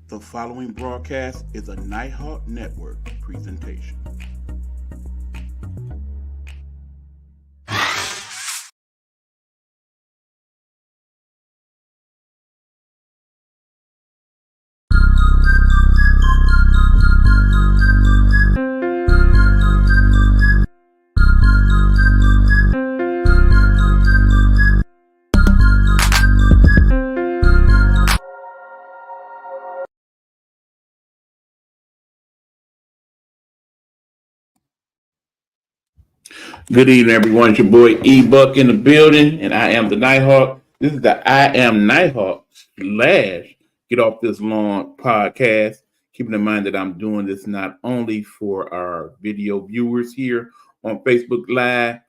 The following broadcast is a Nighthawk Network presentation. Good evening, everyone. It's your boy E Buck in the building, and I am the Nighthawk. This is the I Am Nighthawk slash Get Off This Lawn podcast. Keeping in mind that I'm doing this not only for our video viewers here on Facebook Live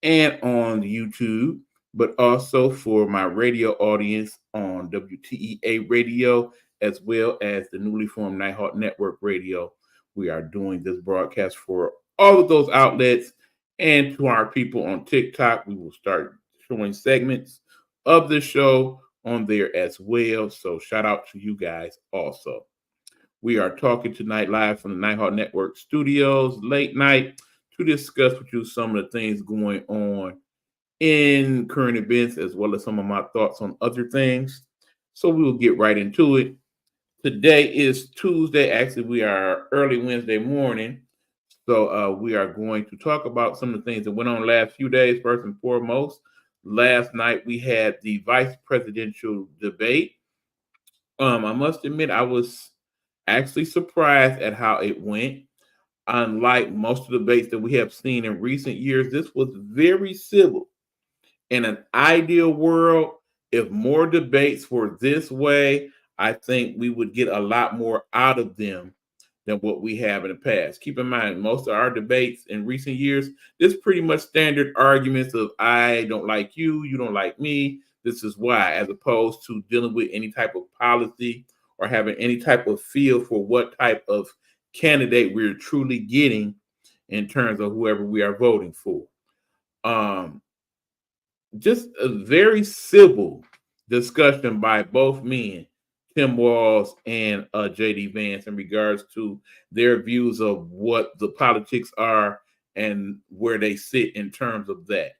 and on YouTube, but also for my radio audience on WTEA Radio, as well as the newly formed Nighthawk Network Radio. We are doing this broadcast for all of those outlets. And to our people on TikTok, we will start showing segments of the show on there as well. So shout out to you guys also. We are talking tonight live from the Nighthawk Network studios, late night, to discuss with you some of the things going on in current events, as well as some of my thoughts on other things. So we will get right into it. Today is Tuesday. Actually, we are early Wednesday morning. So we are going to talk about some of the things that went on last few days. First and foremost, last night we had the vice presidential debate. I must admit I was actually surprised at how it went. Unlike most of the debates that we have seen in recent years, this was very civil. In an ideal world, if more debates were this way, I think we would get a lot more out of them than what we have in the past. Keep in mind, most of our debates in recent years, there's pretty much standard arguments of I don't like you, you don't like me, this is why, as opposed to dealing with any type of policy or having any type of feel for what type of candidate we're truly getting in terms of whoever we are voting for. Just a very civil discussion by both men, Tim Walz and J.D. Vance, in regards to their views of what the politics are and where they sit in terms of that.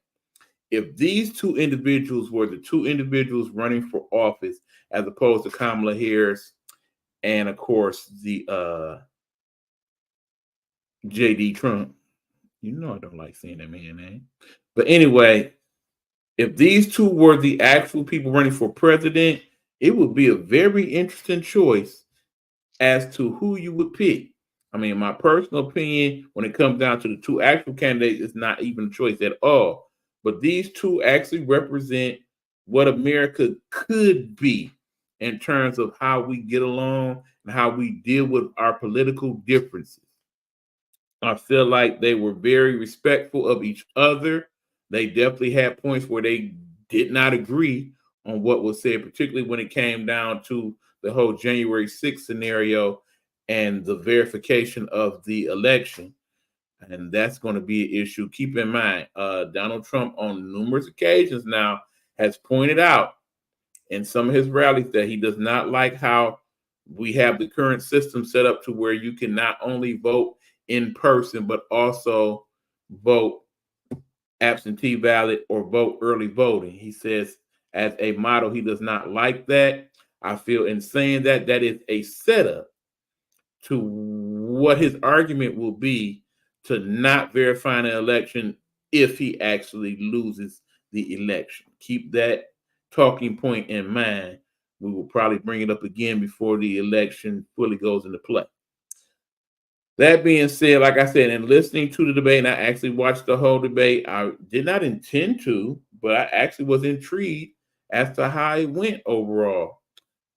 If these two individuals were the two individuals running for office, as opposed to Kamala Harris and, of course, the J.D. Trump, you know I don't like saying that man name. But anyway, if these two were the actual people running for president, it would be a very interesting choice as to who you would pick. I mean, my personal opinion, when it comes down to the two actual candidates, it's not even a choice at all. But these two actually represent what America could be in terms of how we get along and how we deal with our political differences. I feel like they were very respectful of each other. They definitely had points where they did not agree on what was said, particularly when it came down to the whole January 6th scenario and the verification of the election. And that's going to be an issue. Keep in mind, Donald Trump on numerous occasions now has pointed out in some of his rallies that he does not like how we have the current system set up to where you can not only vote in person, but also vote absentee ballot or vote early voting. He says as a model, he does not like that. I feel in saying that is a setup to what his argument will be to not verify an election if he actually loses the election. Keep that talking point in mind. We will probably bring it up again before the election fully goes into play. That being said, like I said, and listening to the debate, and I actually watched the whole debate. I did not intend to, but I actually was intrigued as to how it went overall.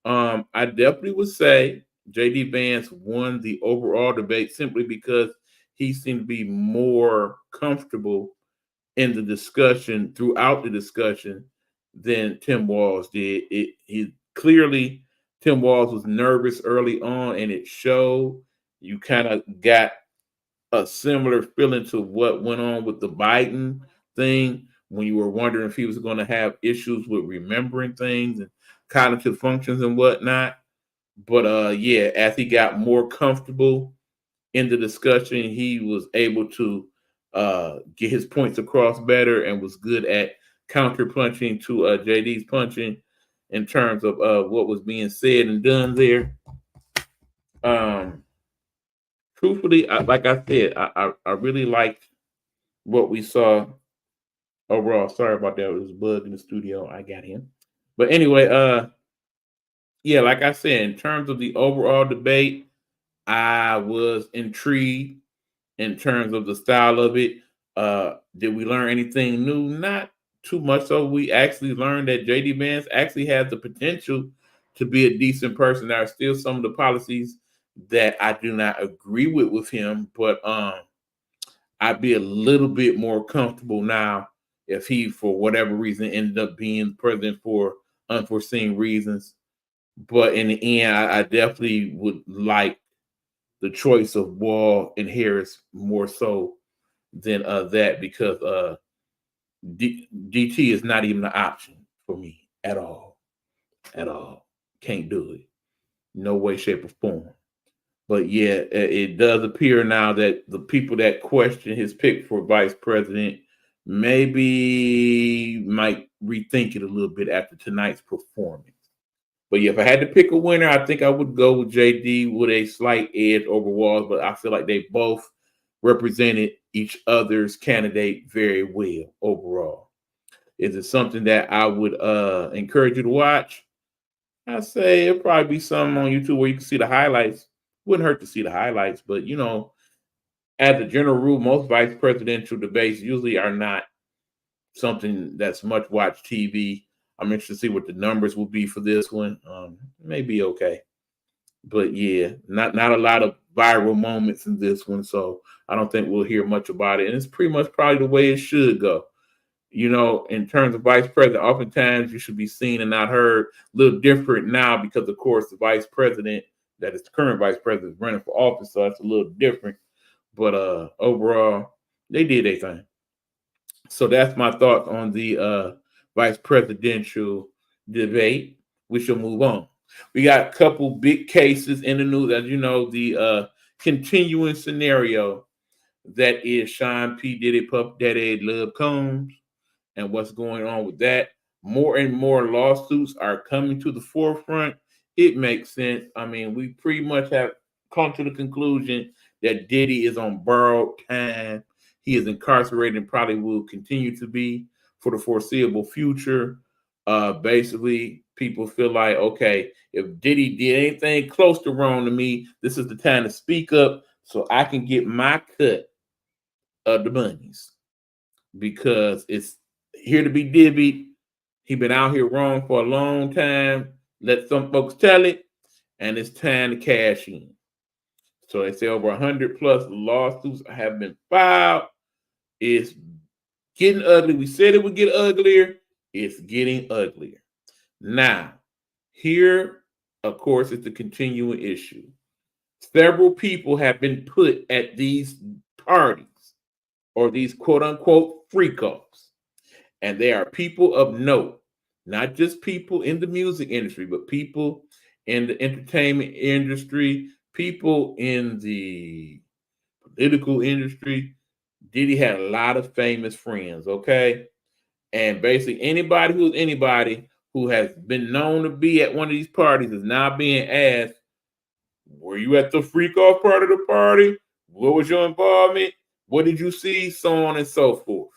I definitely would say J.D. Vance won the overall debate simply because he seemed to be more comfortable in the discussion throughout the discussion than Tim Walz did. He clearly, Tim Walz was nervous early on, and it showed. You kind of got a similar feeling to what went on with the Biden thing when you were wondering if he was going to have issues with remembering things and cognitive functions and whatnot. But yeah, as he got more comfortable in the discussion, he was able to get his points across better and was good at counter punching to JD's punching in terms of what was being said and done there. Um, Truthfully, like I said, I really liked what we saw overall. Sorry about that. It was a bug in the studio. I got him. But anyway, yeah, like I said, in terms of the overall debate, I was intrigued in terms of the style of it. Did we learn anything new? Not too much. So we actually learned that JD Vance actually has the potential to be a decent person. There are still some of the policies that I do not agree with him, but I'd be a little bit more comfortable now if he, for whatever reason, ended up being president for unforeseen reasons. But in the end, I definitely would like the choice of Wall and Harris more so than that because DT is not even an option for me at all. At all. Can't do it. No way, shape, or form. But yeah, it does appear now that the people that question his pick for vice president maybe might rethink it a little bit after tonight's performance. But yeah, if I had to pick a winner, I think I would go with JD with a slight edge over Walls, but I feel like they both represented each other's candidate very well overall. Is it something that I would encourage you to watch? I say it'll probably be something on YouTube where you can see the highlights. Wouldn't hurt to see the highlights, but as a general rule, most vice presidential debates usually are not something that's much watched TV. I'm interested to see what the numbers will be for this one. Maybe okay, but yeah, not a lot of viral moments in this one, so I don't think we'll hear much about it. And it's pretty much probably the way it should go. In terms of vice president, oftentimes you should be seen and not heard. A little different now because, of course, the vice president, that is the current vice president, is running for office, so that's a little different. But overall, they did their thing. So that's my thoughts on the vice presidential debate. We shall move on. We got a couple big cases in the news, as you know, the continuing scenario that is Sean P. Diddy, Puff Daddy, Love Combs, and what's going on with that. More and more lawsuits are coming to the forefront. It makes sense. I mean, we pretty much have come to the conclusion that Diddy is on borrowed time. He is incarcerated and probably will continue to be for the foreseeable future. Basically, people feel like, okay, if Diddy did anything close to wrong to me, this is the time to speak up so I can get my cut of the monies because it's here to be divvied. He been out here wrong for a long time. Let some folks tell it, and it's time to cash in. So they say over 100 plus lawsuits have been filed. It's getting ugly. We said it would get uglier. It's getting uglier. Now, here, of course, is the continuing issue. Several people have been put at these parties or these quote unquote freak offs. And they are people of note, not just people in the music industry, but people in the entertainment industry, people in the political industry. Diddy had a lot of famous friends, okay? And basically anybody who has been known to be at one of these parties is now being asked, were you at the freak off part of the party? What was your involvement? What did you see? So on and so forth.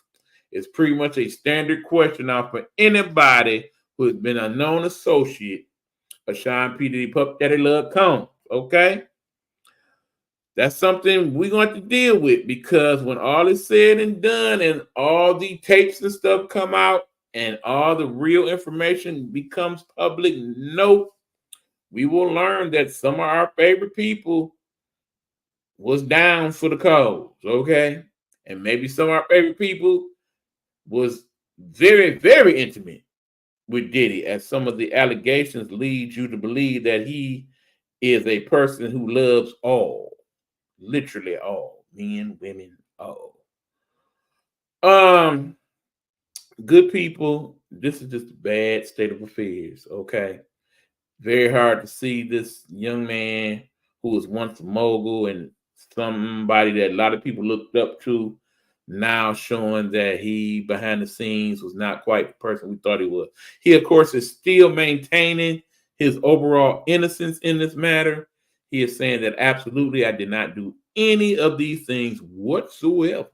It's pretty much a standard question now for anybody who has been a known associate of Sean P. Diddy, Puff Daddy, Love Combs. Okay? That's something we're going to deal with because when all is said and done and all the tapes and stuff come out and all the real information becomes public, no, we will learn that some of our favorite people was down for the cause, okay? And maybe some of our favorite people was very, very intimate with Diddy, as some of the allegations lead you to believe that he is a person who loves all, literally all, men, women, all. Um, Good people, this is just a bad state of affairs, okay? Very hard to see this young man who was once a mogul and somebody that a lot of people looked up to now showing that he behind the scenes was not quite the person we thought he was. He, of course, is still maintaining his overall innocence in this matter. He is saying that absolutely I did not do any of these things whatsoever,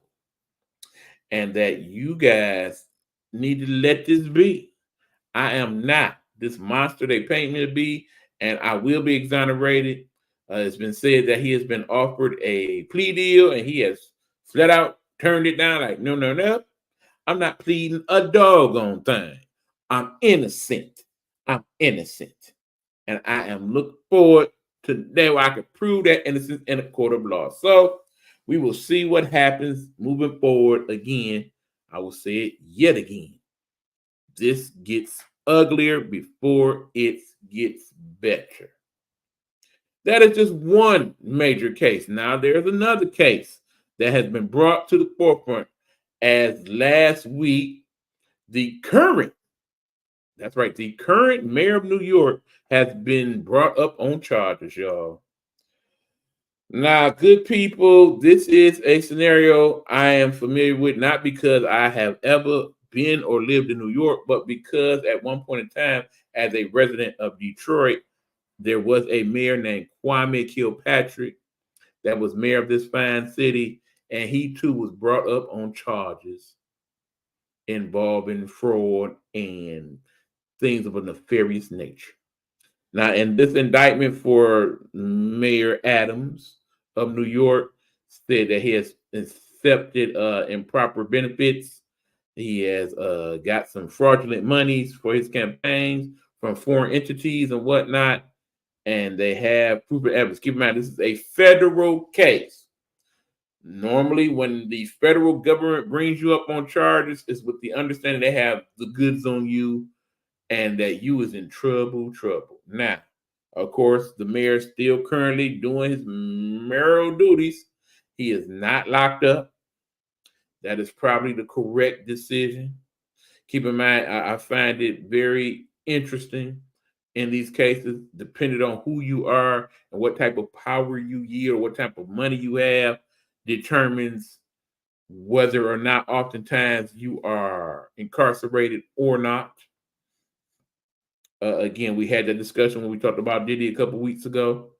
and that you guys need to let this be. I am not this monster they paint me to be, and I will be exonerated. It's been said that he has been offered a plea deal, and he has flat out turned it down. Like, no, no, no, I'm not pleading a doggone thing. I'm innocent. I'm innocent, and I am looking forward to the day where I can prove that innocence in a court of law. So we will see what happens moving forward. Again, I will say it yet again. This gets uglier before it gets better. That is just one major case. Now, there's another case that has been brought to the forefront as last week, that's right, the current mayor of New York has been brought up on charges, y'all. Now, good people, this is a scenario I am familiar with, not because I have ever been or lived in New York, but because at one point in time, as a resident of Detroit, there was a mayor named Kwame Kilpatrick that was mayor of this fine city, and he too was brought up on charges involving fraud and things of a nefarious nature. Now, in this indictment for Mayor Adams of New York, said that he has accepted improper benefits. He has got some fraudulent monies for his campaigns from foreign entities and whatnot, and they have proof of evidence. Keep in mind, this is a federal case. Normally, when the federal government brings you up on charges, it's with the understanding they have the goods on you and that you is in trouble. Now, of course, the mayor is still currently doing his mayoral duties. He is not locked up. That is probably the correct decision. Keep in mind, I find it very interesting in these cases, depending on who you are and what type of power you yield, what type of money you have, determines whether or not oftentimes you are incarcerated or not. Again, we had that discussion when we talked about Diddy a couple weeks ago.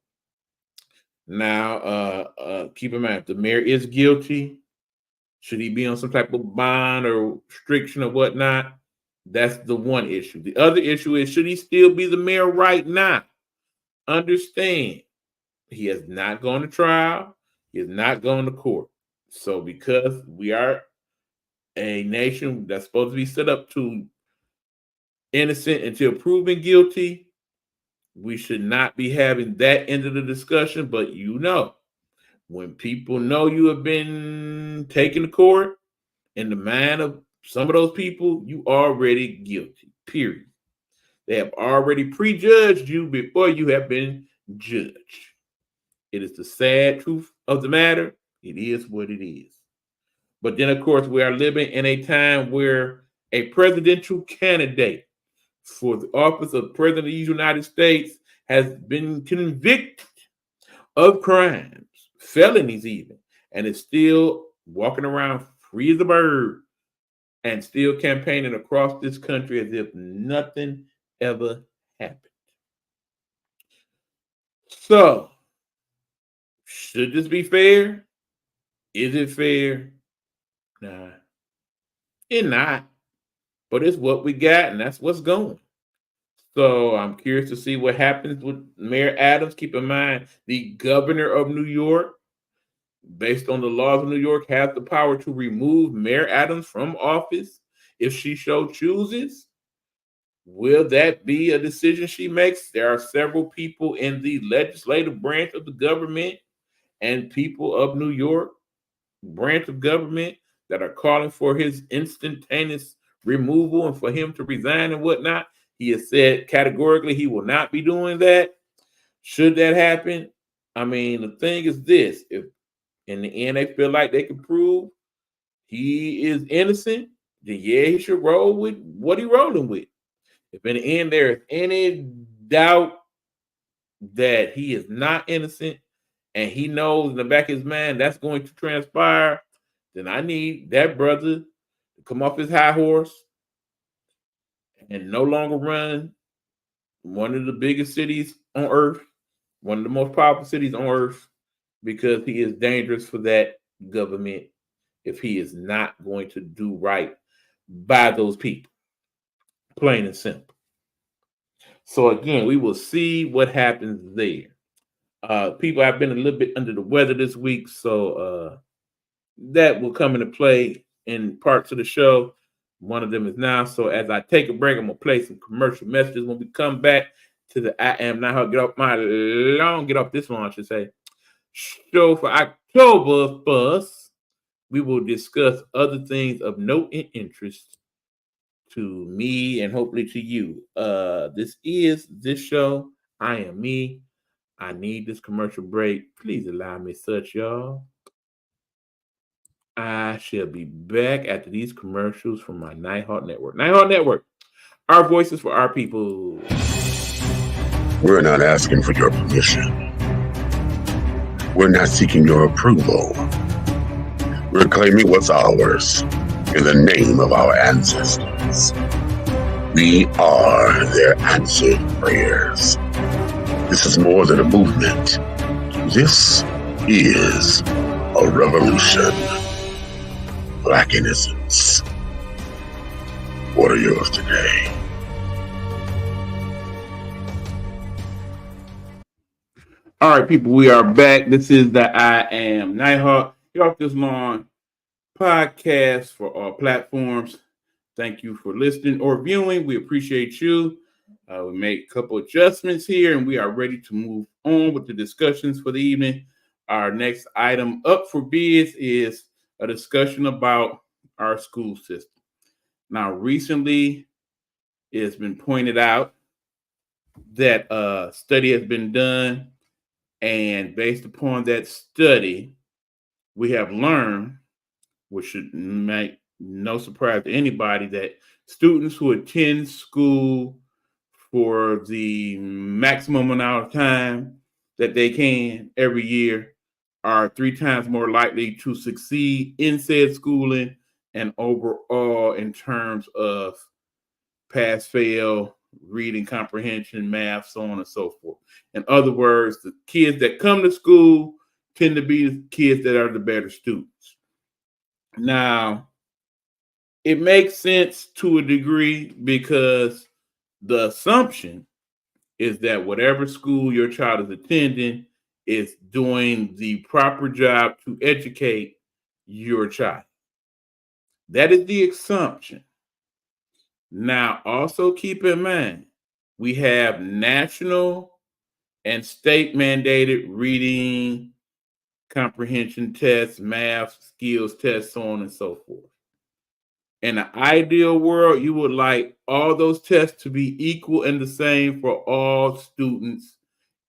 Now, keep in mind, if the mayor is guilty, should he be on some type of bond or restriction or whatnot? That's the one issue. The other issue is, should he still be the mayor right now? Understand, he has not gone to trial. He has not gone to court. So because we are a nation that's supposed to be set up to innocent until proven guilty, we should not be having that end of the discussion. But when people know you have been taken to court, in the mind of some of those people, you already guilty, period. They have already prejudged you before you have been judged. It is the sad truth of the matter. It is what it is. But then, of course, we are living in a time where a presidential candidate for the office of President of the United States has been convicted of crimes, felonies even, and is still walking around free as a bird and still campaigning across this country as if nothing ever happened. So, should this be fair? Is it fair? Nah, it's not. But it's what we got, and that's what's going. So I'm curious to see what happens with Mayor Adams. Keep in mind, the governor of New York, based on the laws of New York, has the power to remove Mayor Adams from office if she so chooses. Will that be a decision she makes? There are several people in the legislative branch of the government and people of New York branch of government that are calling for his instantaneous removal and for him to resign and whatnot. He has said categorically he will not be doing that. Should that happen? I mean, the thing is this: if in the end they feel like they can prove he is innocent, then yeah, he should roll with what he's rolling with. If in the end there is any doubt that he is not innocent and he knows in the back of his mind that's going to transpire, then I need that brother to come off his high horse and no longer run one of the biggest cities on earth, one of the most powerful cities on earth, because he is dangerous for that government if he is not going to do right by those people. Plain and simple. So again, we will see what happens there. People have been a little bit under the weather this week, so that will come into play in parts of the show. One of them is now. So as I take a break, I'm gonna play some commercial messages. When we come back to the I Am Nighthawk, get off this one, I should say, show for October 1st, we will discuss other things of note and interest to me and hopefully to you. This is this show. I am me. I need this commercial break. Please allow me such, y'all. I shall be back after these commercials from my Nighthawk Network. Nighthawk Network, our voices for our people. We're not asking for your permission. We're not seeking your approval. We're claiming what's ours in the name of our ancestors. We are their answered prayers. This is more than a movement. This is a revolution. Black innocence. What are yours today? All right, people, we are back. This is the I Am Nighthawk. Get off this long podcast for all platforms. Thank you for listening or viewing. We appreciate you. We made a couple adjustments here, and we are ready to move on with the discussions for the evening. Our next item up for bids is a discussion about our school system. Now, recently, it's been pointed out that a study has been done, and based upon that study, we have learned, which should make no surprise to anybody, that students who attend school for the maximum amount of time that they can every year are 3 times more likely to succeed in said schooling and overall in terms of pass fail, reading comprehension, math, so on and so forth. In other words, the kids that come to school tend to be the kids that are the better students. Now, it makes sense to a degree because the assumption is that whatever school your child is attending is doing the proper job to educate your child. That is the assumption. Now, also keep in mind, we have national and state mandated reading comprehension tests, math skills tests, so on and so forth. In an ideal world, you would like all those tests to be equal and the same for all students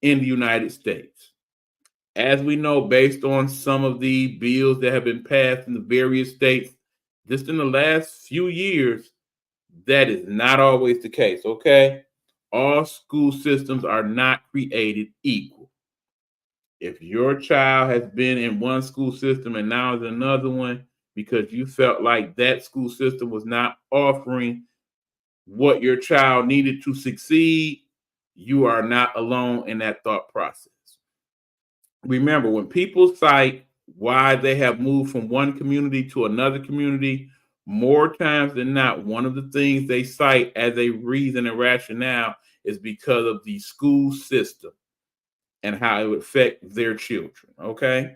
in the United States. As we know, based on some of the bills that have been passed in the various states just in the last few years, that is not always the case, okay? All school systems are not created equal. If your child has been in one school system and now is another one because you felt like that school system was not offering what your child needed to succeed, you are not alone in that thought process. Remember, when people cite why they have moved from one community to another community, more times than not, one of the things they cite as a reason and rationale is because of the school system and how it would affect their children. Okay.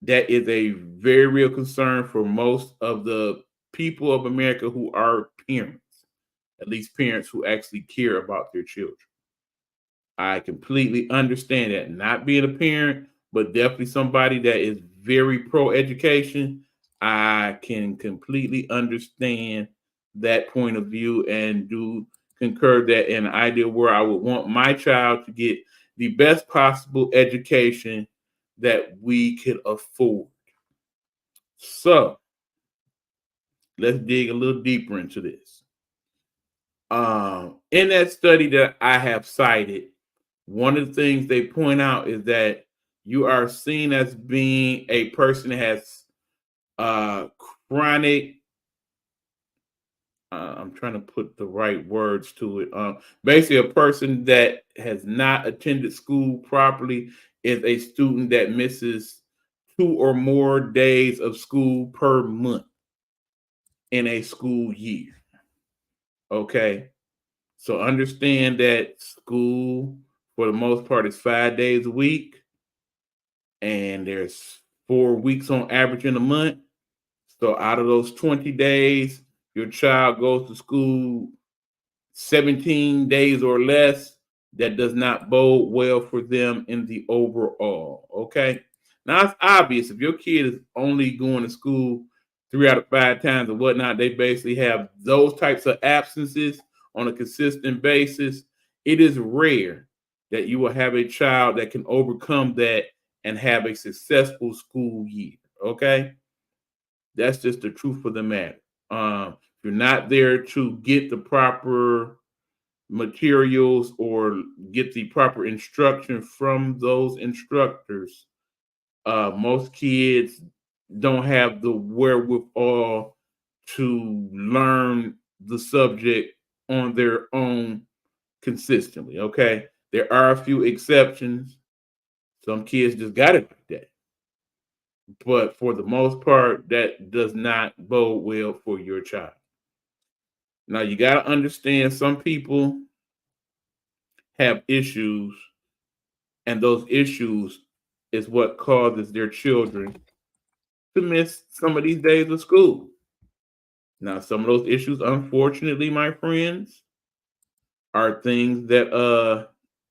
That is a very real concern for most of the people of America who are parents, at least parents who actually care about their children. I completely understand that. Not being a parent, but definitely somebody that is very pro education, I can completely understand that point of view and do concur that in an ideal world, I would want my child to get the best possible education that we could afford. So let's dig a little deeper into this. In that study that I have cited, one of the things they point out is that you are seen as being a person that has chronic. I'm trying to put the right words to it. Basically, a person that has not attended school properly is a student that misses 2 or more days of school per month in a school year. Okay. So understand that school, for the most part, is 5 days a week, and there's 4 weeks on average in a month. So out of those 20 days, your child goes to school 17 days or less. That does not bode well for them in the overall. Okay. Now it's obvious if your kid is only going to school 3 out of 5 times or whatnot, they basically have those types of absences on a consistent basis. It is rare that you will have a child that can overcome that and have a successful school year. Okay. That's just the truth of the matter. If you're not there to get the proper materials or get the proper instruction from those instructors, most kids don't have the wherewithal to learn the subject on their own consistently. Okay. There are a few exceptions. Some kids just got it like that. But for the most part, that does not bode well for your child. Now, you got to understand some people have issues, and those issues is what causes their children to miss some of these days of school. Now, some of those issues, unfortunately, my friends, are things that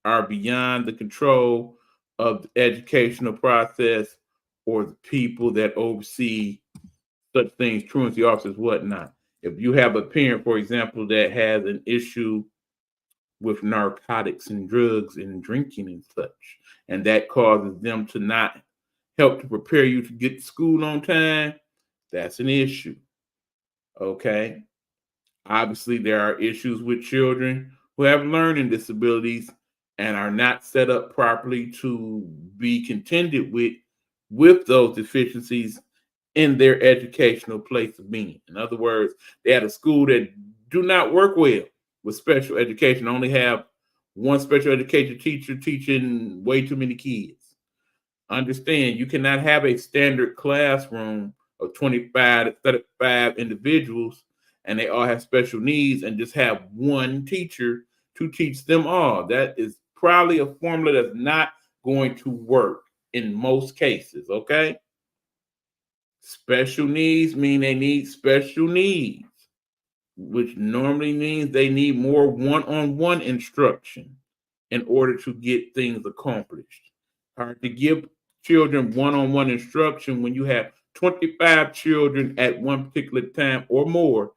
are beyond the control of the educational process or the people that oversee such things, truancy officers, whatnot. If you have a parent, for example, that has an issue with narcotics and drugs and drinking and such, and that causes them to not help to prepare you to get to school on time, that's an issue. Okay. Obviously, there are issues with children who have learning disabilities and are not set up properly to be contended with those deficiencies in their educational place of being. In other words, they had a school that do not work well with special education, only have one special education teacher teaching way too many kids. Understand, you cannot have a standard classroom of 25 to 35 individuals and they all have special needs and just have one teacher to teach them all. That is probably a formula that's not going to work in most cases. Okay. Special needs mean they need special needs, which normally means they need more one-on-one instruction in order to get things accomplished. Hard to give children one-on-one instruction when you have 25 children at one particular time or more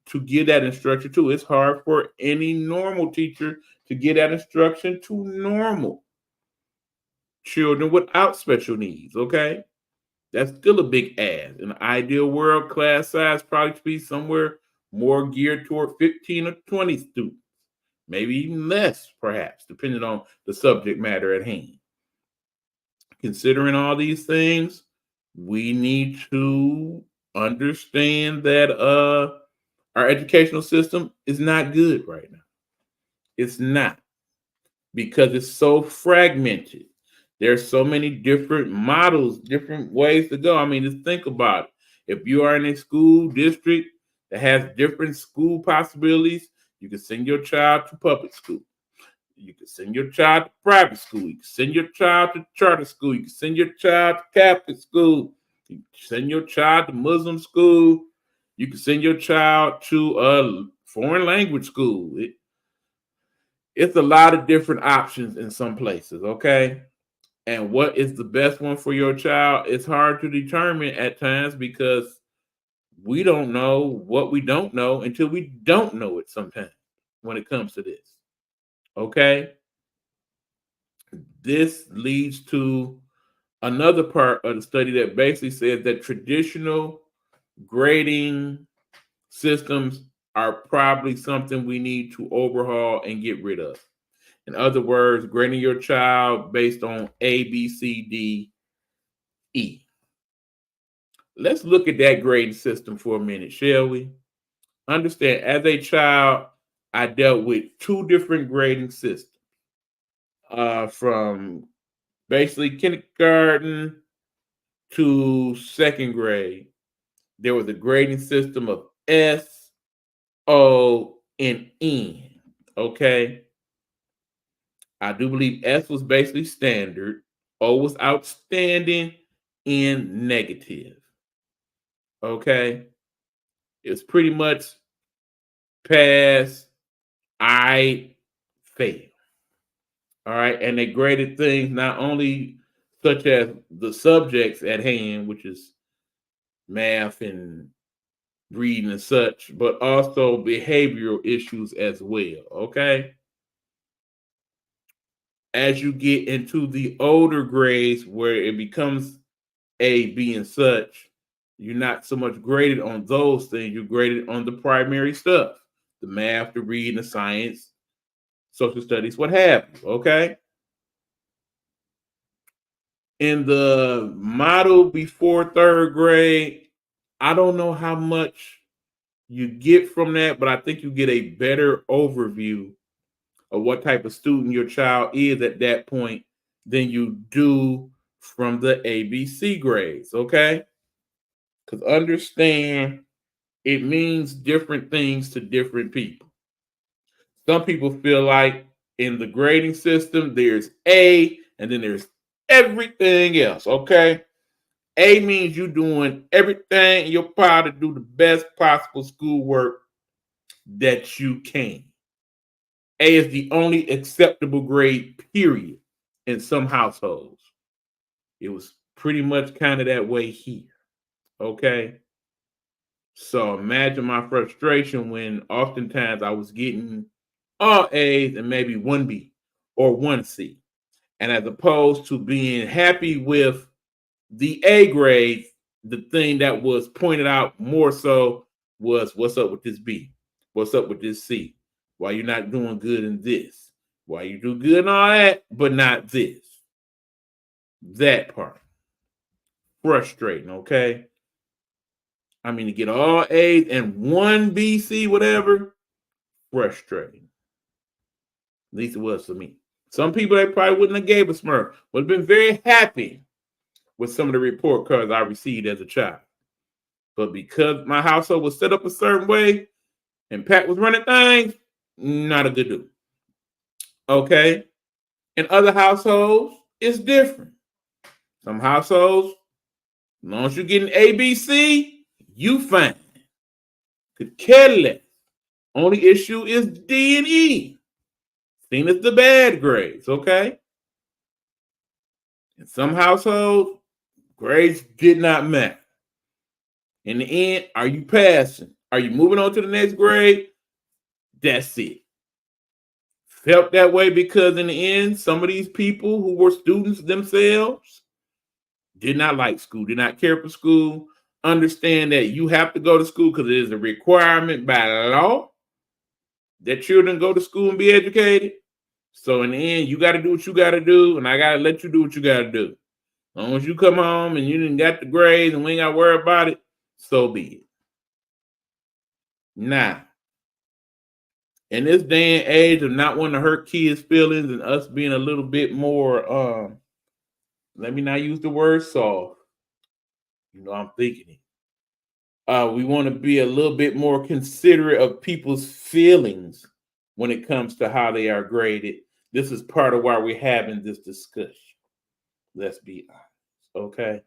to give that instruction to. It's hard for any normal teacher to give that instruction to normal children without special needs, okay? That's still a big ask. In an ideal world, class size probably should be somewhere more geared toward 15 or 20 students, maybe even less, perhaps, depending on the subject matter at hand. Considering all these things, we need to understand that our educational system is not good right now. It's not, because it's so fragmented. There's so many different models, different ways to go. I mean, just think about it. If you are in a school district that has different school possibilities, you can send your child to public school. You can send your child to private school. You can send your child to charter school. You can send your child to Catholic school. You can send your child to Muslim school. You can send your child to a foreign language school. It's a lot of different options in some places, okay? And what is the best one for your child? It's hard to determine at times because we don't know what we don't know until we don't know it sometimes when it comes to this. Okay. This leads to another part of the study that basically says that traditional grading systems are probably something we need to overhaul and get rid of. In other words, grading your child based on A, B, C, D, E. Let's look at that grading system for a minute, shall we? Understand, as a child, I dealt with two different grading systems. From basically kindergarten to second grade, there was a grading system of S, O, and N. Okay. I do believe S was basically standard, O was outstanding, N negative. Okay. It's pretty much pass, I fail. All right. And they graded things not only such as the subjects at hand, which is math and reading and such, but also behavioral issues as well. Okay. As you get into the older grades where it becomes A, B, and such, you're not so much graded on those things. You're graded on the primary stuff, the math, the reading, the science, social studies, what have you. Okay. In the model before third grade, I don't know how much you get from that, but I think you get a better overview of what type of student your child is at that point than you do from the ABC grades, okay? Because understand it means different things to different people. Some people feel like in the grading system, there's A and then there's everything else, okay? A means you're doing everything in your power to do the best possible schoolwork that you can. A is the only acceptable grade, period, in some households. It was pretty much kind of that way here. Okay. So imagine my frustration when oftentimes I was getting all A's and maybe one B or one C. And as opposed to being happy with the A grade, the thing that was pointed out more so was what's up with this B? What's up with this C? Why you're not doing good in this? Why you do good in all that, but not this? That part. Frustrating, okay? I mean, to get all A's and one B, C, whatever, frustrating. At least it was for me. Some people that probably wouldn't have gave a smirk would have been very happy with some of the report cards I received as a child. But because my household was set up a certain way and Pat was running things, not a good dude. Okay. In other households, it's different. Some households, as long as you're getting A, B, C, you fine. Could care less. Only issue is D and E. Seen as the bad grades, okay? In some households, grades did not matter. In the end, are you passing? Are you moving on to the next grade? That's it. Felt that way because in the end, some of these people who were students themselves did not like school, did not care for school, understand that you have to go to school because it is a requirement by law that children go to school and be educated. So in the end, you got to do what you got to do, and I got to let you do what you got to do. As long as you come home and you didn't got the grades and we ain't got to worry about it, so be it. Now, in this day and age of not wanting to hurt kids' feelings and us being a little bit more, let me not use the word soft. You know, I'm thinking it. We want to be a little bit more considerate of people's feelings when it comes to how they are graded. This is part of why we're having this discussion. Let's be honest, okay?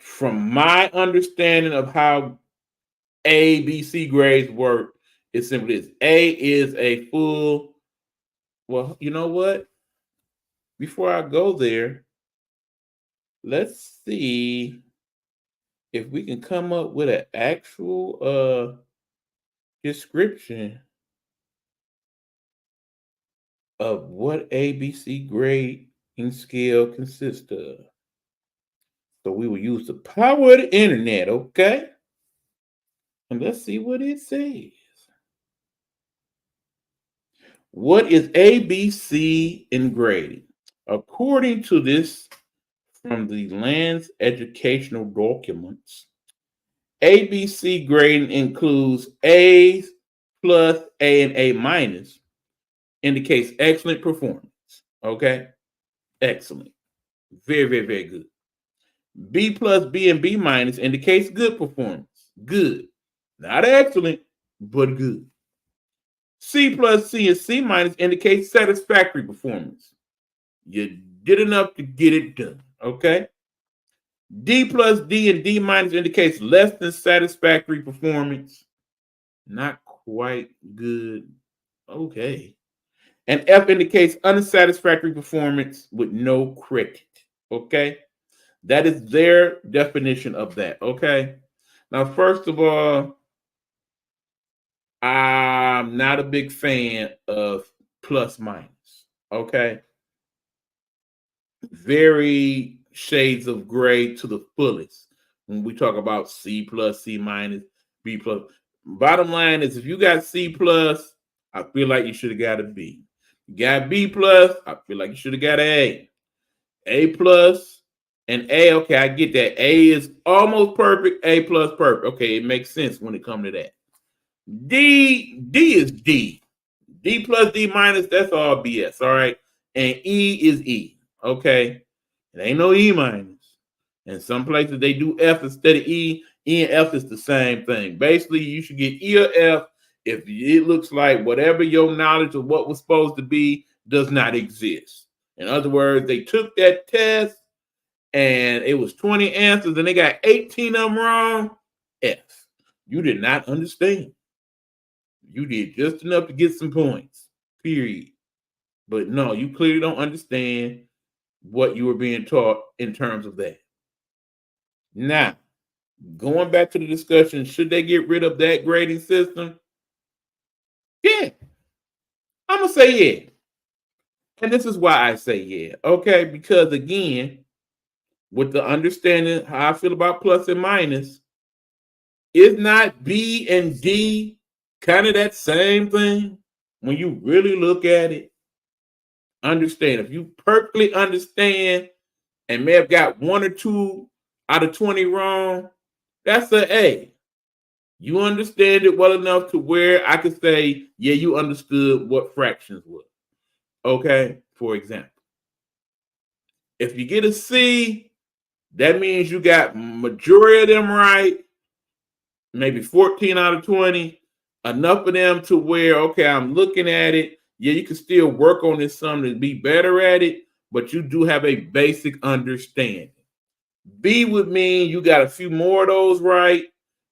From my understanding of how A, B, C grades work, it simply is A is a full. Well, you know what? Before I go there, let's see if we can come up with an actual description of what ABC grading scale consists of. So we will use the power of the internet, okay? And let's see what it says. What is ABC in grading? According to this from the Land's educational documents, ABC grading includes A's plus A and A minus, indicates excellent performance. Okay? Excellent. Very, very, very good. B plus B and B minus indicates good performance. Good. Not excellent, but good. C plus C and C minus indicates satisfactory performance. You did enough to get it done. Okay? D plus D and D minus indicates less than satisfactory performance. Not quite good. Okay. And F indicates unsatisfactory performance with no credit. Okay. That is their definition of that. Okay. Now, first of all, I'm not a big fan of plus minus. Okay. Very shades of gray to the fullest when we talk about C plus, C minus, B plus. Bottom line is if you got C plus, I feel like you should have got a B. You got B plus, I feel like you should have got an A plus, and A, okay, I get that. A is almost perfect, A plus perfect. Okay, it makes sense when it comes to that. D is D. D plus D minus, that's all BS, all right? And E is E, okay? It ain't no E minus. In some places, they do F instead of E. E and F is the same thing. Basically, you should get E or F if it looks like whatever your knowledge of what was supposed to be does not exist. In other words, they took that test and it was 20 answers and they got 18 of them wrong. F. You did not understand. You did just enough to get some points, period. But no, you clearly don't understand what you were being taught in terms of that. Now, going back to the discussion, should they get rid of that grading system? Yeah. I'm going to say yeah. And this is why I say yeah. Okay, because again, with the understanding how I feel about plus and minus, is not B and D kind of that same thing? When you really look at it, understand. If you perfectly understand and may have got 1 or 2 out of 20 wrong, that's an A. You understand it well enough to where I could say, yeah, you understood what fractions were. Okay, for example. If you get a C, that means you got majority of them right, maybe 14 out of 20, enough of them to where, okay, I'm looking at it. Yeah, you can still work on this some to be better at it, but you do have a basic understanding. B would mean you got a few more of those right.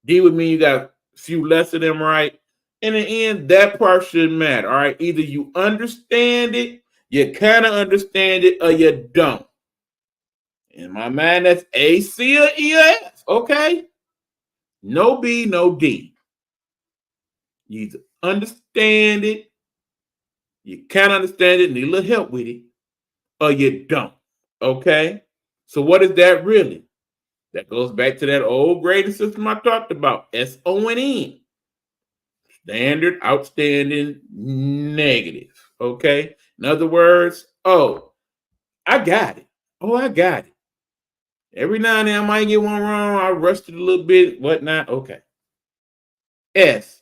D would mean you got a few less of them right. In the end, that part shouldn't matter. All right. Either you understand it, you kind of understand it, or you don't. In my mind, that's A, C, or E, or F. Okay. No B, no D. You either understand it, you can't understand it, need a little help with it, or you don't. Okay. So what is that really? That goes back to that old grading system I talked about, SON. Standard, outstanding, negative. Okay. In other words, oh, I got it. Oh, I got it. Every now and then I might get one wrong. I rushed it a little bit, whatnot. Okay. S,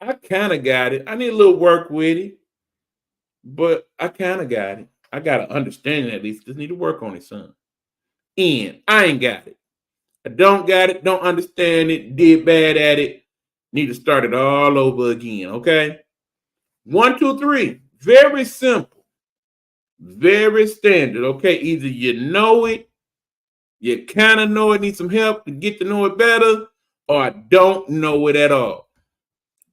I kind of got it. I need a little work with it, but I kind of got it. I got to understand it at least. Just need to work on it, son. N, I ain't got it. I don't got it, don't understand it, did bad at it, need to start it all over again, okay? 1, 2, 3, very simple, very standard, okay? Either you know it, you kind of know it, need some help to get to know it better, or I don't know it at all.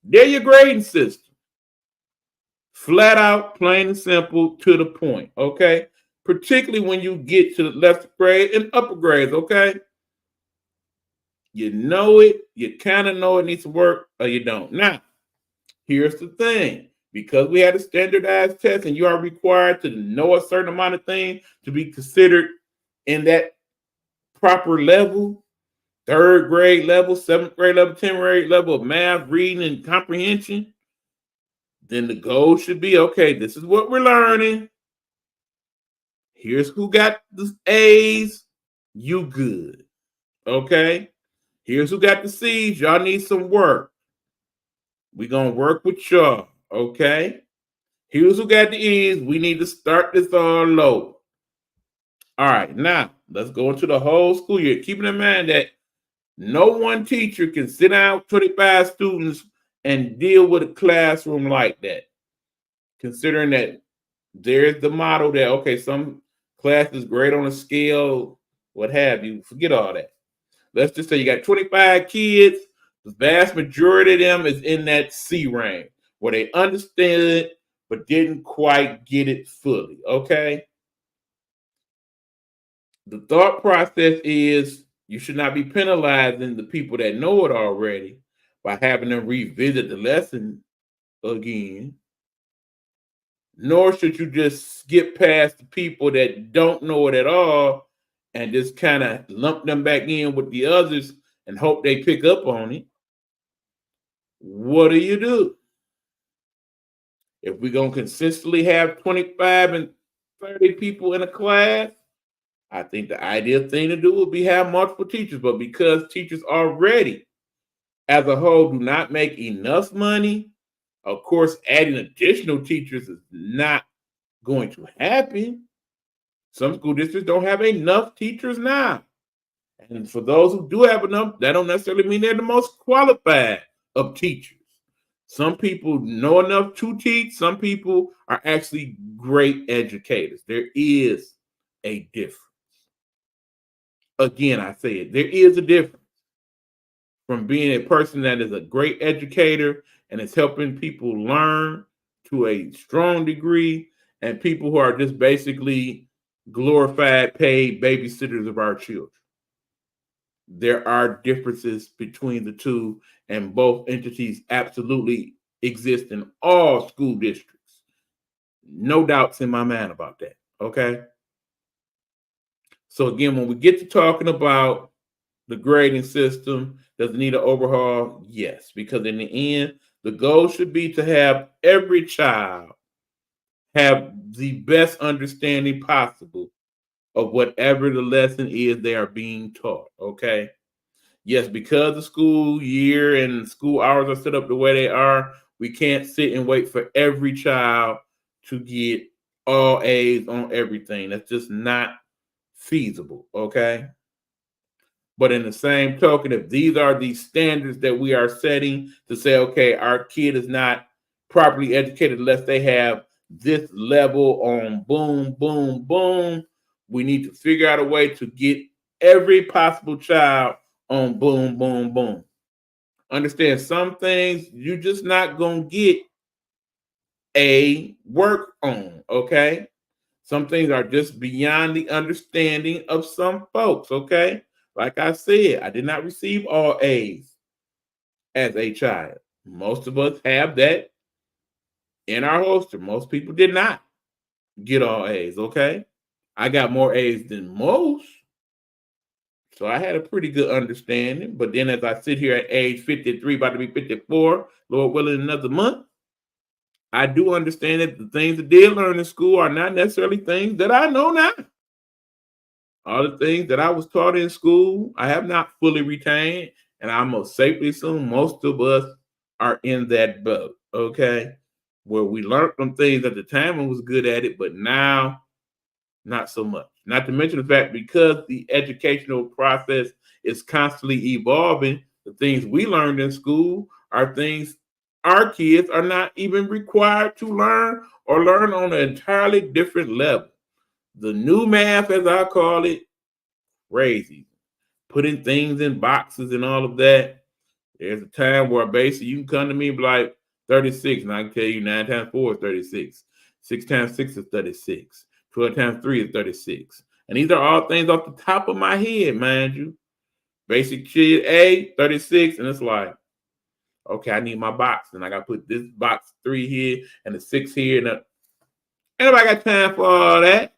There your grading system. Flat out, plain and simple, to the point, okay? Particularly when you get to the lesser grade and upper grades, okay? You know it, you kind of know it needs to work, or you don't. Now, here's the thing. Because we had a standardized test and you are required to know a certain amount of things to be considered in that proper level, 3rd grade level, 7th grade level, 10th grade level of math, reading, and comprehension, then the goal should be, okay, this is what we're learning. Here's who got the A's. You good. Okay? Here's who got the C's. Y'all need some work. We're going to work with y'all. Okay? Here's who got the E's. We need to start this all low. All right, now let's go into the whole school year. Keeping in mind that no one teacher can sit down 25 students and deal with a classroom like that. Considering that there's the model that, okay, some classes grade on a scale, what have you. Forget all that. Let's just say you got 25 kids. The vast majority of them is in that C range where they understood but didn't quite get it fully. Okay? The thought process is you should not be penalizing the people that know it already by having them revisit the lesson again. Nor should you just skip past the people that don't know it at all and just kind of lump them back in with the others and hope they pick up on it. What do? If we're going to consistently have 25 and 30 people in a class, I think the ideal thing to do would be have multiple teachers. But because teachers already, as a whole, do not make enough money, of course, adding additional teachers is not going to happen. Some school districts don't have enough teachers now. And for those who do have enough, that don't necessarily mean they're the most qualified of teachers. Some people know enough to teach. Some people are actually great educators. There is a difference. Again, I say it. There is a difference from being a person that is a great educator and is helping people learn to a strong degree, and people who are just basically glorified, paid babysitters of our children. There are differences between the two, and both entities absolutely exist in all school districts. No doubts in my mind about that. Okay. So again, when we get to talking about the grading system, does it need an overhaul? Yes, because in the end, the goal should be to have every child have the best understanding possible of whatever the lesson is they are being taught. Okay. Yes, because the school year and school hours are set up the way they are, we can't sit and wait for every child to get all A's on everything. That's just not feasible, okay? But in the same token, if these are the standards that we are setting to say, okay, our kid is not properly educated unless they have this level on boom, boom, boom, we need to figure out a way to get every possible child on boom, boom, boom. Understand some things you just not gonna get a work on, okay? Some things are just beyond the understanding of some folks, okay? Like I said, I did not receive all A's as a child. Most of us have that in our holster. Most people did not get all A's, okay? I got more A's than most. So I had a pretty good understanding. But then as I sit here at age 53, about to be 54, Lord willing, another month, I do understand that the things I did learn in school are not necessarily things that I know now. All the things that I was taught in school, I have not fully retained. And I most safely assume most of us are in that boat, okay? Where we learned some things at the time and was good at it, but now not so much. Not to mention the fact because the educational process is constantly evolving, the things we learned in school are things our kids are not even required to learn or learn on an entirely different level. The new math, as I call it, crazy. Putting things in boxes and all of that. There's a time where basically you can come to me and be like 36, and I can tell you 9 times 4 is 36. 6 times 6 is 36. 12 times 3 is 36. And these are all things off the top of my head, mind you. Basic shit A, 36, and it's like, okay, I need my box, and I got to put this box 3 here and the 6 here. And anybody got time for all that?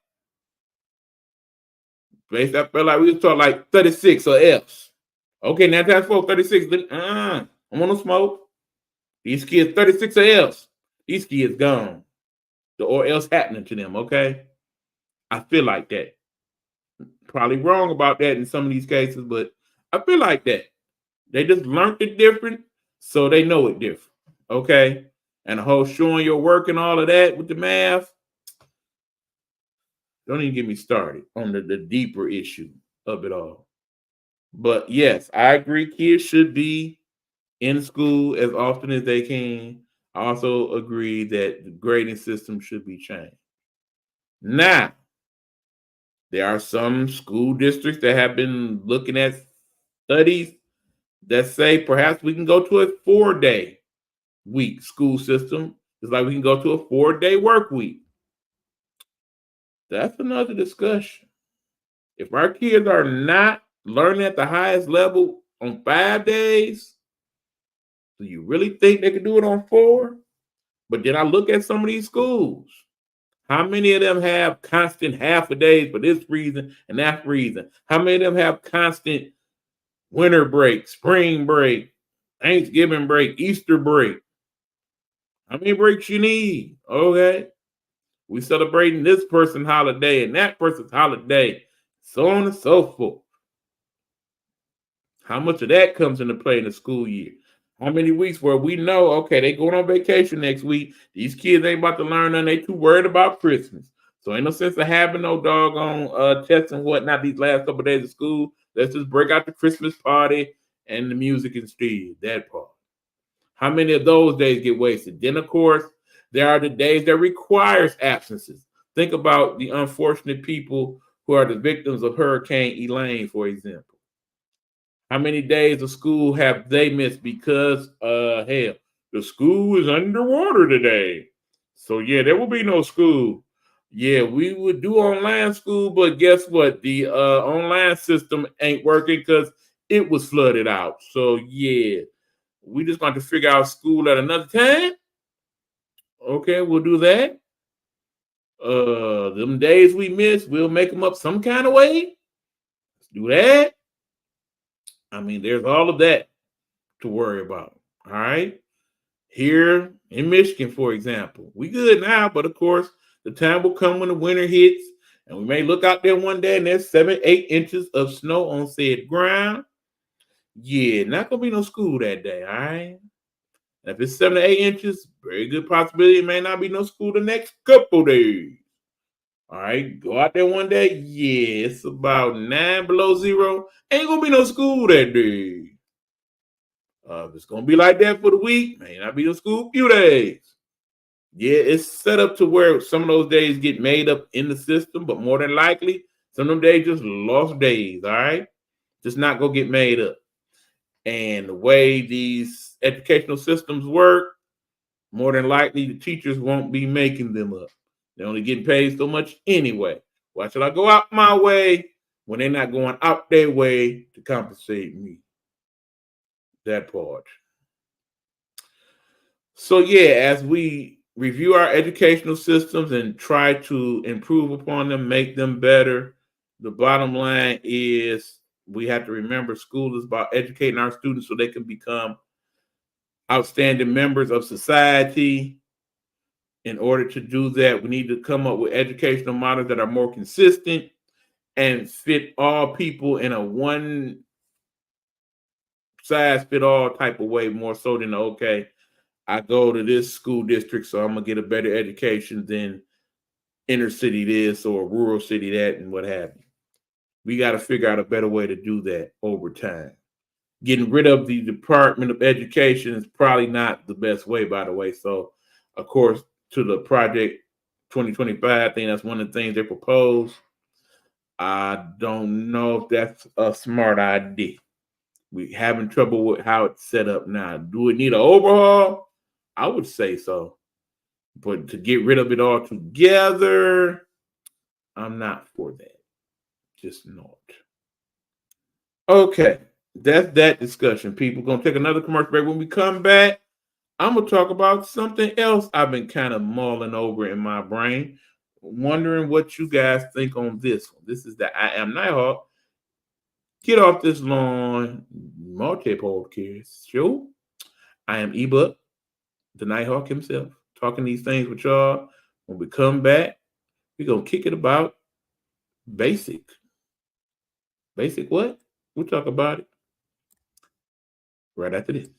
Basically, I felt like we was talking like 36 or F's. Okay, 9 times 4, 36. I want no smoke. These kids, 36 or F's. These kids gone. Or else happening to them, okay? I feel like that. Probably wrong about that in some of these cases, but I feel like that. They just learned it different, so they know it different. Okay. And the whole showing your work and all of that with the math, don't even get me started on the deeper issue of it all. But yes, I agree. Kids should be in school as often as they can. I also agree that the grading system should be changed. Now, there are some school districts that have been looking at studies that say perhaps we can go to a 4-day week school system. It's like we can go to a 4-day work week. That's another discussion. If our kids are not learning at the highest level on 5 days, do you really think they can do it on 4? But then I look at some of these schools. How many of them have constant half a days for this reason and that reason? How many of them have constant winter break, spring break, Thanksgiving break, Easter break? How many breaks you need? Okay. We celebrating this person's holiday and that person's holiday, so on and so forth. How much of that comes into play in the school year? How many weeks where we know, okay, they going on vacation next week. These kids ain't about to learn nothing. They too worried about Christmas. So ain't no sense of having no doggone tests and whatnot these last couple of days of school. Let's just break out the Christmas party and the music instead. That part. How many of those days get wasted? Then, of course, there are the days that requires absences. Think about the unfortunate people who are the victims of Hurricane Elaine, for example. How many days of school have they missed because, hell, the school is underwater today. So, yeah, there will be no school. Yeah, we would do online school, but guess what? The online system ain't working because it was flooded out. So, yeah, we just going to figure out school at another time. Okay, we'll do that. Them days we miss, we'll make them up some kind of way. Let's do that. I mean, there's all of that to worry about. All right. Here in Michigan, for example, we good now, but of course, the time will come when the winter hits, and we may look out there one day and there's 7-8 inches of snow on said ground. Yeah, not gonna be no school that day. All right. And if it's 7 to 8 inches, very good possibility it may not be no school the next couple days. All right, go out there one day. Yeah, it's about 9 below zero. Ain't gonna be no school that day. If it's gonna be like that for the week, may not be no school a few days. Yeah, it's set up to where some of those days get made up in the system, but more than likely, some of them days just lost days. All right, just not gonna get made up. And the way these educational systems work, more than likely the teachers won't be making them up. They're only getting paid so much anyway. Why should I go out my way when they're not going out their way to compensate me? That part. So, yeah, as we review our educational systems and try to improve upon them, make them better, the bottom line is we have to remember school is about educating our students so they can become outstanding members of society. In order to do that, we need to come up with educational models that are more consistent and fit all people in a one size fit all type of way, more so than, okay, I go to this school district, so I'm gonna get a better education than inner city this or rural city that, and what have you. We got to figure out a better way to do that over time. Getting rid of the Department of Education is probably not the best way, by the way. So, of course, to the Project 2025, I think that's one of the things they propose. I don't know if that's a smart idea. We having trouble with how it's set up now. Do it need an overhaul? I would say so. But to get rid of it all together, I'm not for that. Just not. Okay. That's that discussion, people. Gonna take another commercial break. When we come back, I'm gonna talk about something else I've been kind of mulling over in my brain, wondering what you guys think on this one. This is the I Am Nighthawk. Get off this lawn multi-podcast show. I am ebook, the Nighthawk himself, talking these things with y'all. When we come back, we're going to kick it about basic. Basic what? We'll talk about it right after this.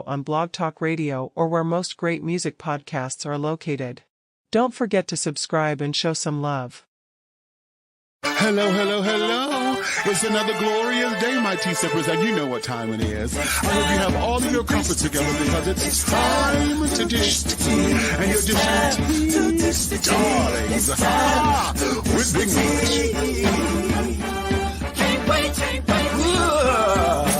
On Blog Talk Radio or where most great music podcasts are located. Don't forget to subscribe and show some love. Hello, hello, hello. It's another glorious day, my tea sippers, and you know what time it is. I hope you have all of your comforts together because it's time to dish tea. And you're dishing tea, darlings, with Big Meat. Can't wait. It's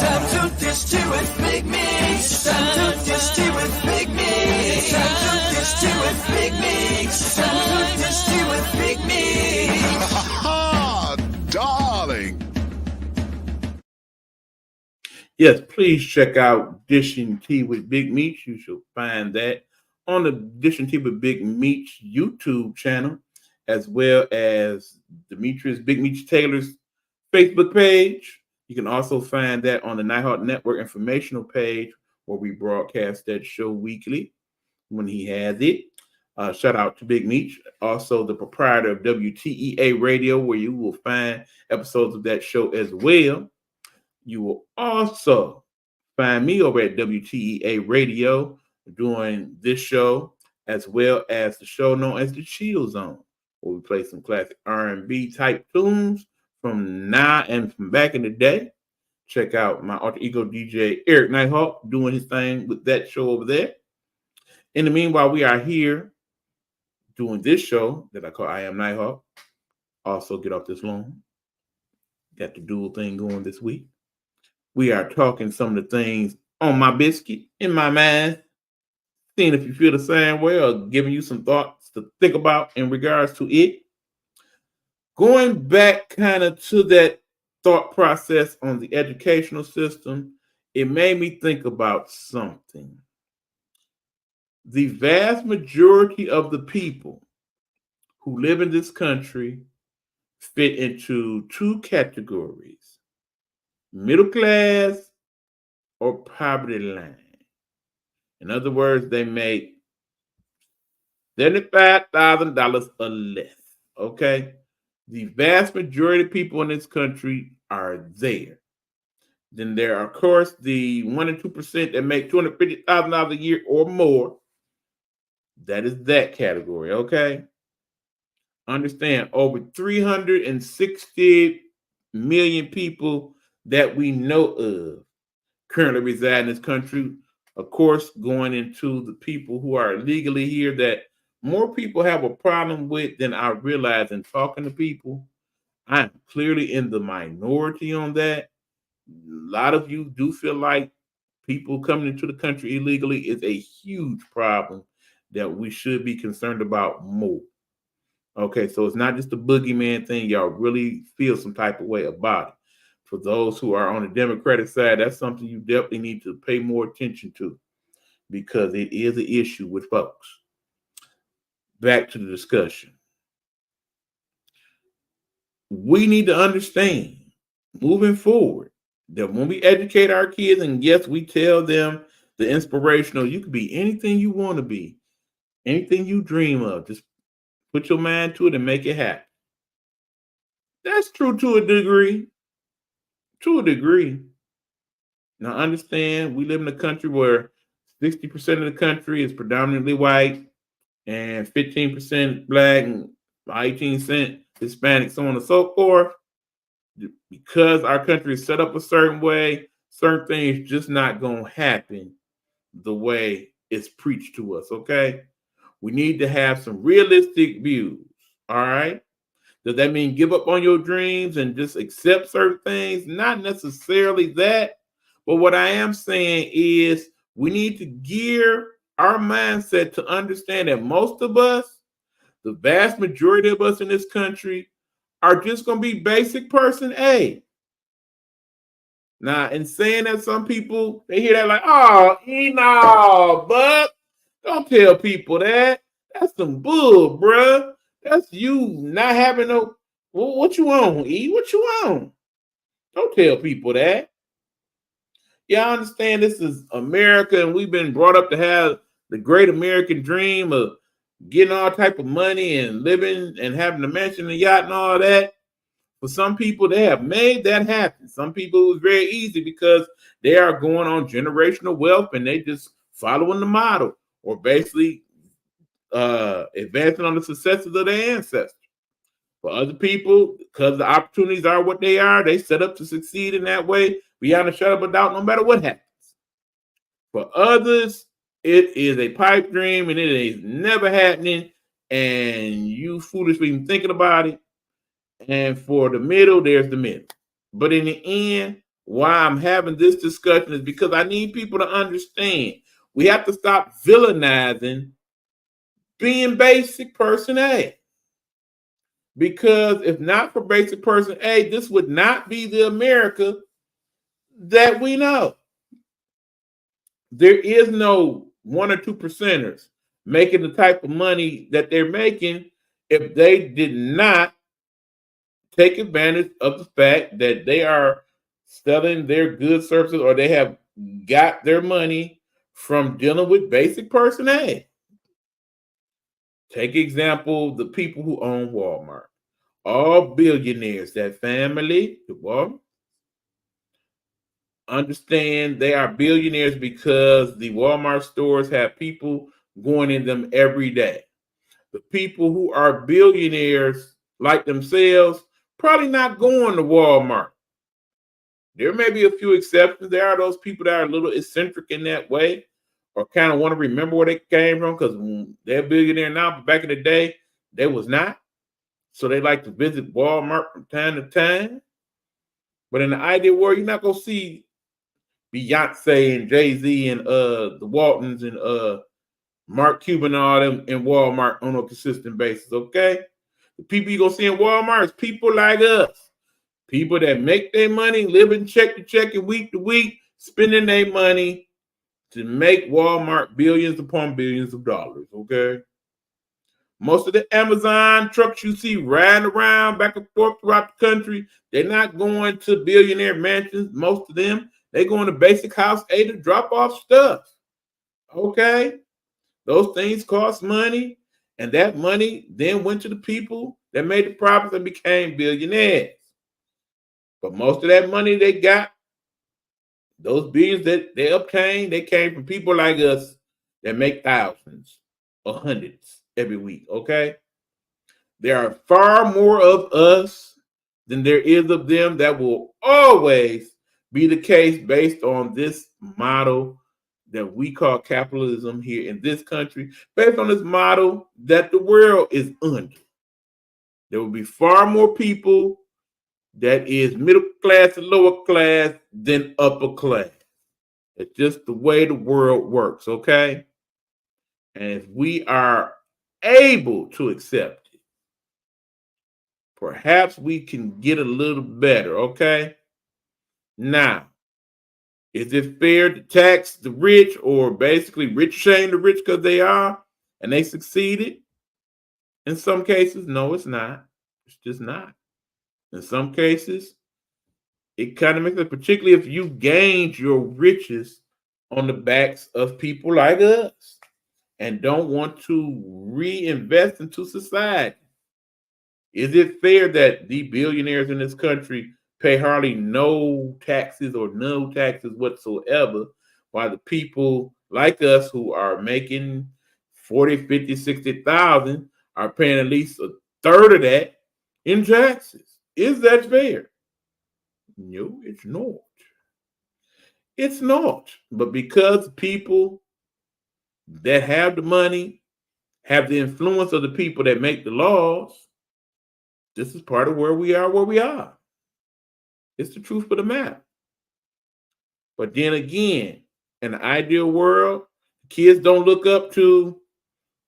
time to dish tea with Big Meat. It's time to dish tea with Big Meat. It's time to dish tea with Big Meat. It's time to dish tea with Big Meat. Darling. Yes, please check out Dishing Tea with Big Meats. You shall find that on the Dishing Tea with Big Meats YouTube channel, as well as Demetrius Big Meats Taylor's Facebook page. You can also find that on the Nighthawk Network informational page where we broadcast that show weekly when he has it. Shout out to Big Meech, also the proprietor of WTEA Radio, where you will find episodes of that show as well. You will also find me over at WTEA Radio doing this show, as well as the show known as the Chill Zone, where we play some classic R&B type tunes from now and from back in the day. Check out my alter ego DJ Eric Nighthawk doing his thing with that show over there. In the meanwhile, we are here doing this show that I call I Am Nighthawk. Also, get off this lawn. Got the dual thing going this week. We are talking some of the things on my biscuit, in my mind, seeing if you feel the same way or giving you some thoughts to think about in regards to it. Going back kind of to that thought process on the educational system, it made me think about something. The vast majority of the people who live in this country fit into two categories: middle class or poverty line. In other words, they make $75,000 or less. Okay? The vast majority of people in this country are there. Then there are, of course, the 1% and 2% that make $250,000 a year or more. That is that category, okay? Understand, over 360 million people that we know of currently reside in this country. Of course, going into the people who are legally here that more people have a problem with than I realize in talking to people. I'm clearly in the minority on that. A lot of you do feel like people coming into the country illegally is a huge problem that we should be concerned about more. Okay, so it's not just a boogeyman thing. Y'all really feel some type of way about it. For those who are on the Democratic side, that's something you definitely need to pay more attention to because it is an issue with folks. Back to the discussion. We need to understand moving forward that when we educate our kids, and yes, we tell them the inspirational, you can be anything you want to be, anything you dream of. Just put your mind to it and make it happen. That's true to a degree. To a degree. Now, understand, we live in a country where 60% of the country is predominantly white and 15% black and 18% Hispanic, so on and so forth. Because our country is set up a certain way, certain things just not going to happen the way it's preached to us, okay? We need to have some realistic views, all right? Does that mean give up on your dreams and just accept certain things? Not necessarily that. But what I am saying is we need to gear our mindset to understand that most of us the vast majority of us in this country are just going to be basic person A. Now, in saying that, some people, they hear that like, oh, no, but don't tell people that. That's some bull, bruh. That's you not having no, what you on, E? What you on? Don't tell people that. Yeah, I understand this is America, and we've been brought up to have the great American dream of getting all type of money and living and having a mansion and yacht and all that. For some people, they have made that happen. Some people, it was very easy because they are going on generational wealth and they just following the model or basically advancing on the successes of their ancestors. For other people, because the opportunities are what they are, they set up to succeed in that way beyond a shadow of a doubt, no matter what happens. For others, it is a pipe dream and it is never happening, and you foolishly thinking about it. And for the middle, there's the middle. But in the end, why I'm having this discussion is because I need people to understand we have to stop villainizing being basic person A. Because if not for basic person A, this would not be the America that we know. There is no 1 or 2 percenters making the type of money that they're making if they did not take advantage of the fact that they are selling their goods, services, or they have got their money from dealing with basic person A. Take example, the people who own Walmart. All billionaires, that family, the Walmart, understand they are billionaires because the Walmart stores have people going in them every day. The people who are billionaires like themselves probably not going to Walmart. There may be a few exceptions. There are those people that are a little eccentric in that way or kind of want to remember where they came from because they're a billionaire now, but back in the day, they was not. So they like to visit Walmart from time to time. But in the ideal world, you're not going to see Beyonce and Jay-Z and the Waltons and Mark Cuban and all them in Walmart on a consistent basis, okay? The people you're going to see in Walmart is people like us. People that make their money, living check to check and week to week, spending their money to make Walmart billions upon billions of dollars, okay? Most of the Amazon trucks you see riding around back and forth throughout the country, they're not going to billionaire mansions. Most of them, they're going to basic house A to drop off stuff, okay? Those things cost money, and that money then went to the people that made the profits and became billionaires. But most of that money they got, those billions that they obtained, they came from people like us that make thousands or hundreds every week, okay? There are far more of us than there is of them. That will always be the case based on this model that we call capitalism here in this country, based on this model that the world is under. There will be far more people that is middle class and lower class than upper class. It's just the way the world works, okay? And if we are able to accept it, perhaps we can get a little better, okay? Now, is it fair to tax the rich or basically rich shame the rich because they are and they succeeded? In some cases, no, it's not. It's just not. In some cases, it kind of makes it, particularly if you gained your riches on the backs of people like us and don't want to reinvest into society. Is it fair that the billionaires in this country pay hardly no taxes or no taxes whatsoever, while the people like us who are making 40, 50, 60,000 are paying at least a third of that in taxes? Is that fair? No, it's not. It's not. But because people that have the money have the influence of the people that make the laws, this is part of where we are. It's the truth of the matter. But then again, in the ideal world, kids don't look up to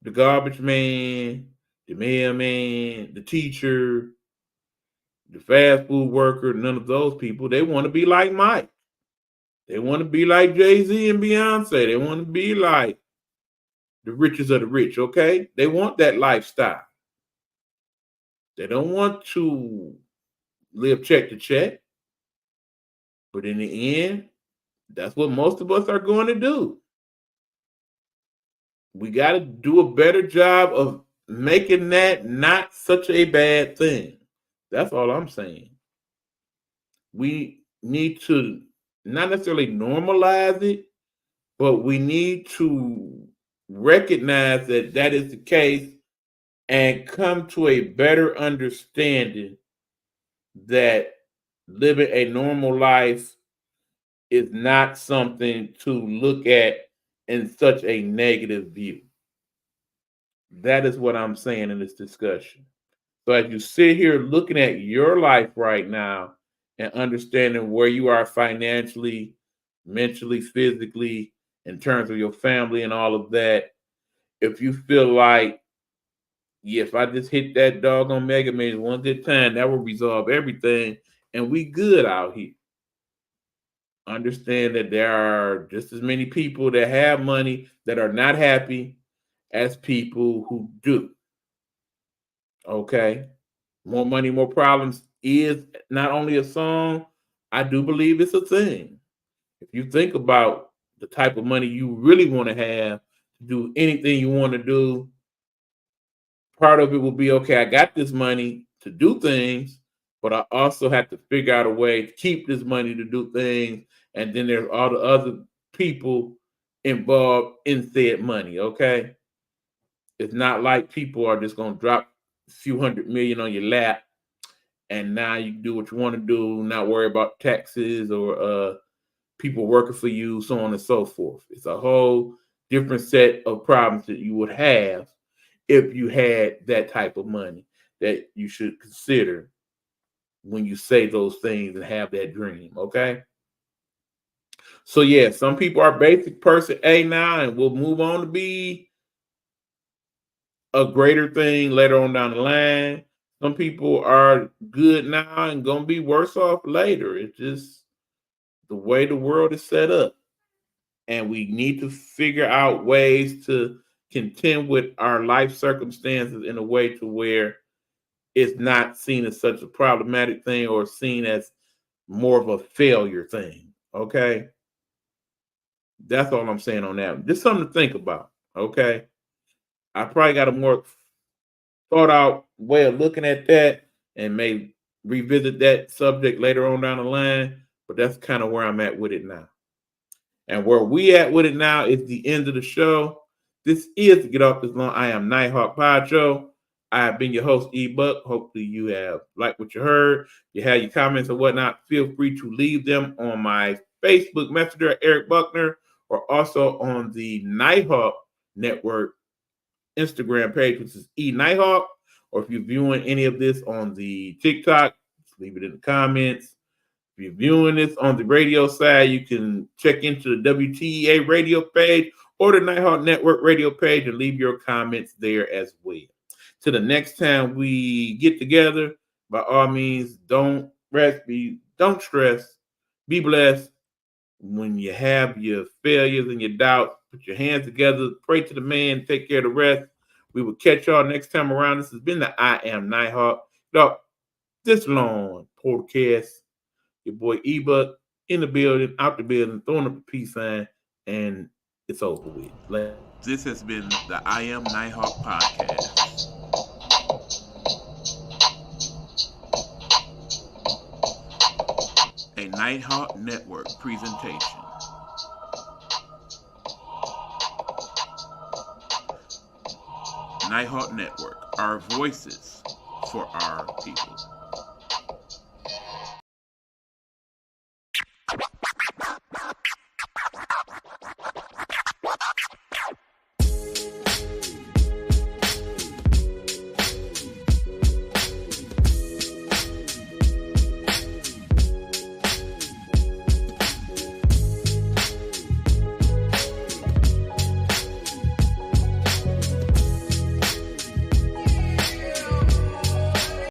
the garbage man, the mailman, the teacher, the fast food worker, none of those people. They want to be like Mike. They want to be like Jay-Z and Beyonce. They want to be like the richest of the rich, okay? They want that lifestyle. They don't want to live check to check. But in the end, that's what most of us are going to do. We got to do a better job of making that not such a bad thing. That's all I'm saying. We need to not necessarily normalize it, but we need to recognize that that is the case and come to a better understanding that living a normal life is not something to look at in such a negative view. That is what I'm saying in this discussion. So as you sit here looking at your life right now and understanding where you are financially, mentally, physically, in terms of your family and all of that, if you feel like, yeah, if I just hit that doggone Mega Millions one good time, that will resolve everything, and we good out here. Understand that there are just as many people that have money that are not happy as people who do. Okay? More money, more problems is not only a song, I do believe it's a thing. If you think about the type of money you really want to have to do anything you want to do, part of it will be, okay, I got this money to do things, but I also have to figure out a way to keep this money to do things. And then there's all the other people involved in said money, okay? It's not like people are just going to drop a few $100 million on your lap and now you do what you want to do, not worry about taxes or people working for you, so on and so forth. It's a whole different set of problems that you would have if you had that type of money that you should consider when you say those things and have that dream, okay? So yeah, some people are basic person A now and will move on to be a greater thing later on down the line. Some people are good now and gonna be worse off later. It's just the way the world is set up. And we need to figure out ways to contend with our life circumstances in a way to where it's not seen as such a problematic thing or seen as more of a failure thing. Okay. That's all I'm saying on that. Just something to think about. Okay. I probably got a more thought out way of looking at that and may revisit that subject later on down the line. But that's kind of where I'm at with it now. And where we at with it now is the end of the show. This is to Get Off This Long. I am Nighthawk Pacho. I have been your host, E-Buck. Hopefully you have liked what you heard. You have your comments or whatnot. Feel free to leave them on my Facebook Messenger, Eric Buckner, or also on the Nighthawk Network Instagram page, which is E-Nighthawk. Or if you're viewing any of this on the TikTok, just leave it in the comments. If you're viewing this on the radio side, you can check into the WTEA radio page or the Nighthawk Network radio page and leave your comments there as well. Till the next time we get together, by all means, don't stress, be blessed. When you have your failures and your doubts, put your hands together, pray to the man, take care of the rest. We will catch y'all next time around. This has been the I Am Nighthawk. This long podcast. Your boy E-Buck in the building, out the building, throwing up a peace sign, and it's over with. This has been the I Am Nighthawk podcast. A Nighthawk Network presentation. Nighthawk Network, our voices for our people.